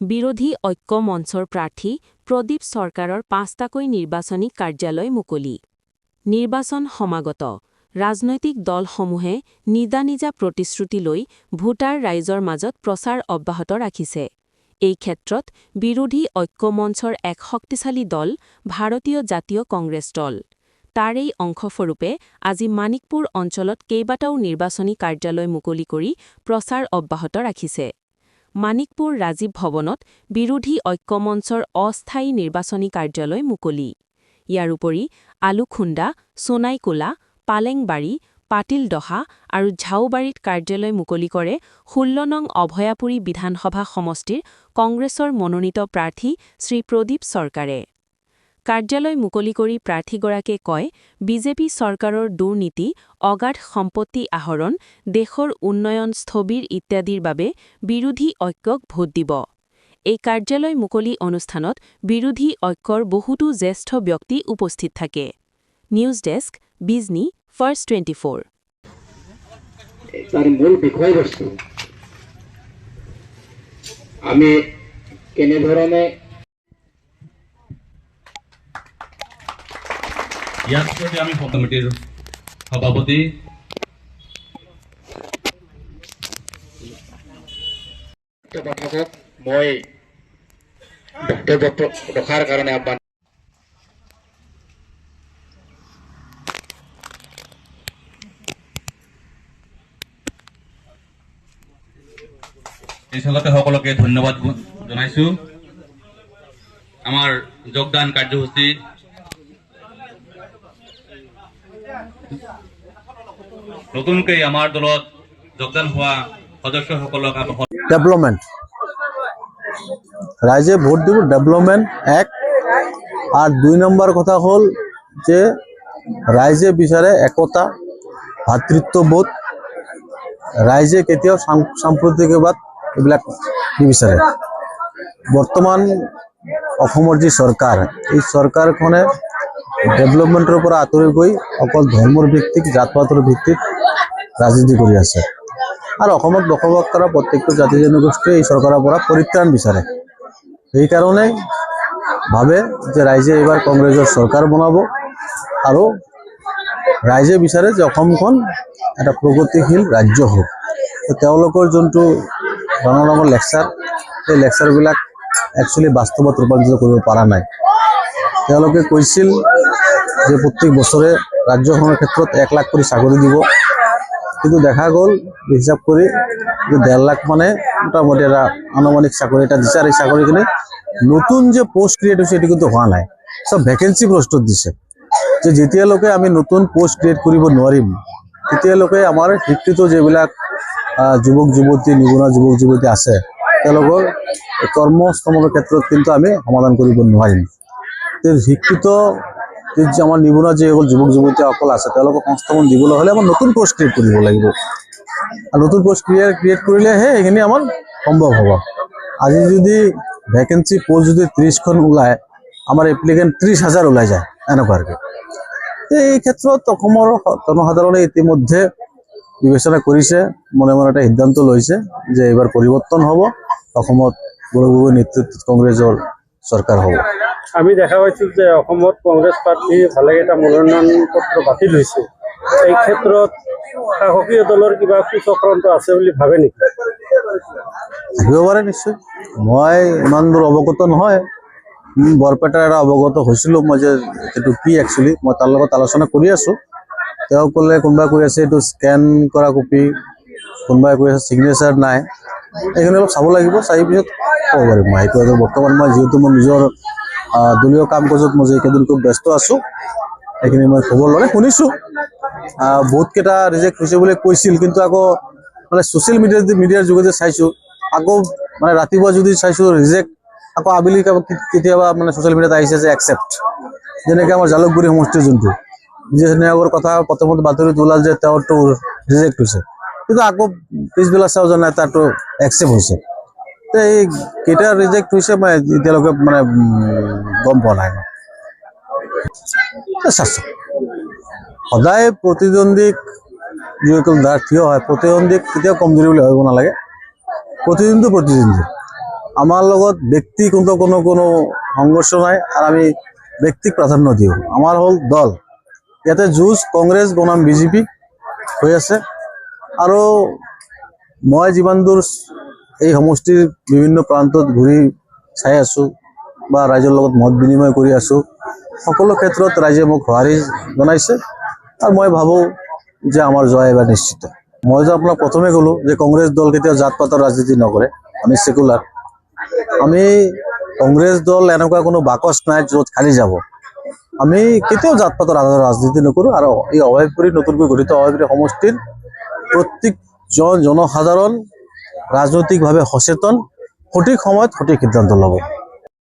বিৰোধী ঐক্য মঞ্চৰ প্ৰাৰ্থী প্ৰদীপ চৰকাৰৰ ৫টাকৈ নিৰ্বাচনী কাৰ্যালয় মুকলি। নিৰ্বাচন সমাগত ৰাজনৈতিক দলসমূহে নিজা নিজা প্ৰতিশ্ৰুতি লৈ ভোটাৰ ৰাইজৰ মাজত প্ৰচাৰ অব্যাহত ৰাখিছে। এই ক্ষেত্ৰত বিৰোধী ঐক্য মঞ্চৰ এক শক্তিশালী দল ভাৰতীয় জাতীয় কংগ্ৰেছ দল। তাৰেই অংশস্বৰূপে আজি মানিকপুৰ অঞ্চলত কেইবাটাও নিৰ্বাচনী কাৰ্যালয় মুকলি কৰি প্ৰচাৰ অব্যাহত ৰাখিছে। মানিকপুৰ ৰাজীৱ ভৱনত বিৰোধী ঐক্য মঞ্চৰ অস্থায়ী নিৰ্বাচনী কাৰ্যালয় মুকলি। ইয়াৰ উপৰি আলুখুণ্ডা, সোনাইকোলা, পালেংবাৰী, পাটিলদহা আৰু ঝাউবাৰীত কাৰ্যালয় মুকলি কৰে ১৬ নং অভয়াপুৰী বিধানসভা সমষ্টিৰ কংগ্ৰেছৰ মনোনীত প্ৰাৰ্থী শ্ৰী প্ৰদীপ চৰকাৰে। কাৰ্যালয় মুকলি কৰি প্ৰাৰ্থীগৰাকীয়ে কয়, বিজেপি চৰকাৰৰ দুৰ্নীতি, অগাধ সম্পত্তি আহৰণ, দেশৰ উন্নয়ন স্থবিৰ ইত্যাদিৰ বাবে বিৰোধী ঐক্যক ভোট দিব। এই কাৰ্যালয় মুকলি অনুষ্ঠানত বিৰোধী ঐক্যৰ বহুতো জ্যেষ্ঠ ব্যক্তি উপস্থিত থাকে। News desk, Bijni, first 24। তাৰ মূল বিষয়বস্তু আমি কেনেধৰণে ইয়াৰ পিছতে আমি কমিটিৰ সভাপতি পাঠকক মই বক্তব্য ৰখাৰ কাৰণে আহ্বান। এই চলতে সকলোকে ধন্যবাদ জনাইছো। আমাৰ যোগদান কাৰ্যসূচী নতুনকৈ আমাৰ দলত যোগদান হোৱা সদস্যসকলক ডেভেলপমেন্ট ৰাইজে ভোট দিব ডেভেলপমেন্ট এক। আৰ ২ নম্বৰ কথা হল যে ৰাইজে বিচাৰে একতা, ভাতৃত্ববোধ। ৰাইজে কেতিয়াও সাম্প্ৰদায়িকবাদ এইবিলাক নিবিচাৰে। বৰ্তমান অসমৰ যি চৰকাৰ, এই চৰকাৰখনে ডেভেলপমেন্টৰ পৰা আঁতৰি গৈ অকল ধৰ্মৰ ভিত্তিক, জাতপাতৰ ভিত্তিত ৰাজনীতি কৰি আছে। আৰ অসমত বসবাস কৰা প্ৰত্যেকটো জাতি জনগোষ্ঠীয়ে এই চৰকাৰৰ পৰা পৰিত্ৰাণ বিচাৰে। সেইকাৰণে ভাবে যে ৰাইজে এইবাৰ কংগ্ৰেছৰ চৰকাৰ বনাব আৰু ৰাইজে বিচাৰে যে অসমখন এটা প্ৰগতিশীল ৰাজ্য হওক। তেওঁলোকৰ যোনটো ডাঙৰ ডাঙৰ লেকচাৰ, সেই লেকচাৰবিলাক একচুৱেলি বাস্তৱত ৰূপান্তৰিত কৰিব পৰা নাই। তেওঁলোকে কৈছিল যে প্ৰত্যেক বছৰে ৰাজ্যখনৰ ক্ষেত্ৰত ১ লাখ কৰি চাকৰি দিব, কিন্তু দেখা গ'ল হিসাব কৰি যে ১.৫ লাখ মানে মোটামুটি এটা আনুমানিক চাকৰি এটা দিছে। আর এই চাকরিখিনি নতুন যে পোস্ট ক্রিয়েট হয়েছে এটি কিন্তু হওয়া নাই, সব ভ্যাকেন্সি পোস্টত দিছে। যে যেতিয়ালৈকে আমি নতুন পোস্ট ক্রিয়েট কৰিব নোৱাৰিম, তেতিয়ালৈকে আমাৰ শিক্ষিত যিবিলাক যুৱক যুৱতী, নিবনুৱা যুৱক যুৱতী আছে, তেওঁলোকৰ কৰ্মস্থাপনৰ ক্ষেত্ৰত কিন্তু আমি সমাধান কৰিব নোৱাৰিম। শিক্ষিত যে আমাৰ নিবনুৱা যিসকল যুৱক যুৱতীসকল আছে, তেওঁলোকক সংস্থাপন দিবলৈ হ'লে আমাৰ নতুন পোস্ট ক্ৰিয়েট কৰিব লাগিব। আৰ নতুন পোস্ট ক্ৰিয়েট কৰিলেহে এইখিনি আমাৰ সম্ভৱ হ'ব। আজি যদি ভ্যাকেন্সি পোস্ট যদি ৩০খন ওলায়, আমাৰ এপ্লিকেণ্ট ৩০,০০০ ওলাই যায় এনেকুৱাকৈ। এই ক্ষেত্ৰত অসমৰ জনসাধাৰণে ইতিমধ্যে বিবেচনা কৰিছে, মনে মনে এটা সিদ্ধান্ত লৈছে যে এইবাৰ পৰিৱৰ্তন হ'ব, অসমত বড়ো গগৈ নেতৃত্বত কংগ্ৰেছৰ চৰকাৰ হ'ব। আমি দেখা পাইছোঁ যে অসমত কংগ্ৰেছ প্ৰাৰ্থী ভালেকেইটা মনোনয়ন পত্ৰ বাতিল হৈছে। এই ক্ষেত্ৰত শাসকীয় দলৰ কিবা কুচক্ৰান্ত আছে বুলি ভাবে নেকি? থাকিব পাৰে নিশ্চয়। মই ইমান দূৰ অৱগত নহয়। বৰপেটাৰ এটা অৱগত হৈছিলোঁ মই যে এইটো কি একচুৱেলি, মই তাৰ লগত আলোচনা কৰি আছোঁ। তেওঁ ক'লে কোনোবাই কৈ আছে এইটো স্কেন কৰা কপি, কোনোবাই কৈ আছে ছিগনেচাৰ নাই। এইখিনি অলপ চাব লাগিব, চাই পিছত ক'ব পাৰিম মই। সেইটো বৰ্তমান মই যিহেতু মোৰ নিজৰ দলীয় কাম কাজত মই এইকেইদিন খুব ব্যস্ত আছোঁ, সেইখিনি মই খবৰ ল'লে শুনিছোঁ। বহুতকেইটা ৰিজেক্ট হৈছে বুলি কৈছিল, কিন্তু আকৌ মানে ছ'চিয়েল মিডিয়াৰ যোগেদি চাইছোঁ, আকৌ মানে ৰাতিপুৱা যদি চাইছোঁ ৰিজেক্ট, আকৌ আবেলি কেতিয়াবা মানে ছ'চিয়েল মিডিয়াত আহিছে যে একচেপ্ট। যেনেকৈ আমাৰ জালুকবাৰী সমষ্টিৰ যোনটো বিজয় কথা প্ৰথমতে বাতৰিত ওলাল যে তেওঁৰটো ৰিজেক্ট হৈছে, কিন্তু আকৌ পিছবেলা চাওঁ যে নাই তাৰটো একচেপ্ট হৈছে। তো এই কেইটা ৰিজেক্ট হৈছে মই এতিয়ালৈকে মানে গম পোৱা নাই। সদায় প্ৰতিদ্বন্দ্বীক যিসকল থিয় হয়, প্ৰতিদ্বন্দ্বীক কেতিয়াও কমজুৰি বুলি ভাবিব নালাগে। প্ৰতিদ্বন্দ্বী আমাৰ লগত ব্যক্তিগত কোনো সংঘৰ্ষ নাই আৰু আমি ব্যক্তিক প্ৰাধান্য দিওঁ। আমাৰ হ'ল দল, ইয়াতে যুঁজ কংগ্ৰেছ বনাম বিজেপি হৈ আছে। আৰু মই যিমান দূৰ এই সমষ্টিৰ বিভিন্ন প্ৰান্তত ঘূৰি চাই আছোঁ বা ৰাইজৰ লগত মত বিনিময় কৰি আছোঁ, সকলো ক্ষেত্ৰত ৰাইজে মোক সঁহাৰি জনাইছে আৰু মই ভাবোঁ যে আমাৰ জয় এবাৰ নিশ্চিত। মই যে আপোনাক প্ৰথমে ক'লোঁ যে কংগ্ৰেছ দল কেতিয়াও জাত পাতৰ ৰাজনীতি নকৰে, আমি ছেকুলাৰ। আমি কংগ্ৰেছ দল এনেকুৱা কোনো বাকচ নাই য'ত খালি যাব। আমি কেতিয়াও জাত পাতৰ ৰাজনীতি নকৰোঁ আৰু এই অভয়পুৰী নতুনকৈ গঠিত অভয়পুৰী সমষ্টিৰ প্ৰত্যেকজন জনসাধাৰণ ৰাজনৈতিকভাৱে সচেতন, সঠিক সময়ত সঠিক সিদ্ধান্ত ল'ব।